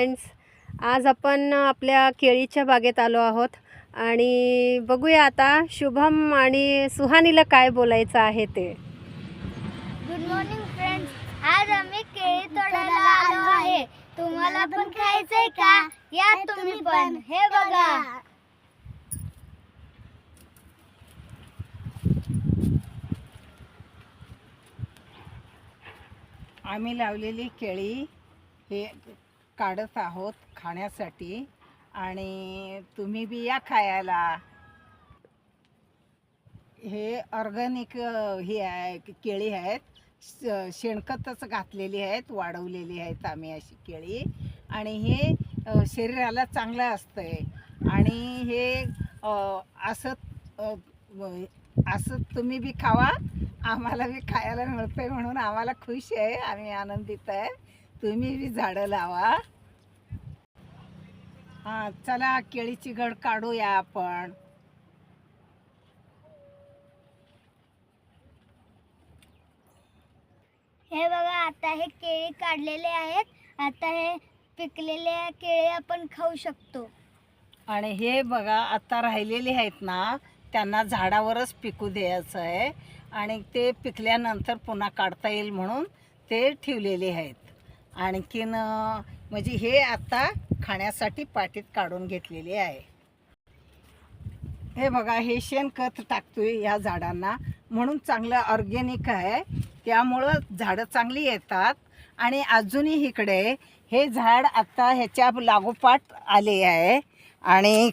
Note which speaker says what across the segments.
Speaker 1: Friends, आज आपण आपल्या केळीच्या बागेत आलो आहोत आणि बघूया आता शुभम आणि सुहानीला काय बोलायचं आहे ते.
Speaker 2: गुड मॉर्निंग फ्रेंड्स, आज आम्ही केळी तोडायला आलो आहे. तुम्हाला पण खायचंय का? या तुम्ही पण. हे बघा.
Speaker 3: आम्ही लावलेली केळी हे काढत आहोत खाण्यासाठी आणि तुम्ही बी या खायला. हे ऑर्गॅनिक ही आहे केळी आहेत, शेणखतच घातलेली आहेत, वाढवलेली आहेत आम्ही अशी केळी. आणि हे शरीराला चांगलं असतंय आणि हे असं तुम्ही बी खावा, आम्हाला बी खायला मिळतंय म्हणून आम्हाला खुश आहे, आम्ही आनंदित आहे. तुम्ही बी झाडं लावा. हां, चला केळीची घड काढूया आपण.
Speaker 2: हे बघा, आता हे केळी काढलेले आहेत. आता हे पिकलेले केळी आपण खाऊ शकतो.
Speaker 3: आणि हे बघा, आता राहिलेले आहेत ना, त्यांना झाडावरच पिकू द्यायचं आहे आणि ते पिकल्यानंतर पुन्हा काढता येईल म्हणून ते ठेवलेले आहेत. आणखीन म्हणजे हे आता खाण्यासाठी पाटीत काढून घेतलेले आहे. हे बघा, हे शेणखत टाकतोय या झाडांना म्हणून चांगलं ऑर्गॅनिक आहे, त्यामुळं झाडं चांगली येतात. आणि अजूनही इकडे हे झाड आता ह्याच्या लागोपाठ आले आहे आणि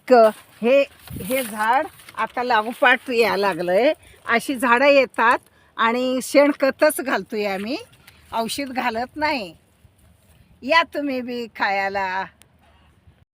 Speaker 3: हे झाड आता लागोपाठ यायला लागलंय. अशी झाडं येतात आणि शेणखतच घालतोय आम्ही, औषध घालत नाही. या तुम्ही बी खायला.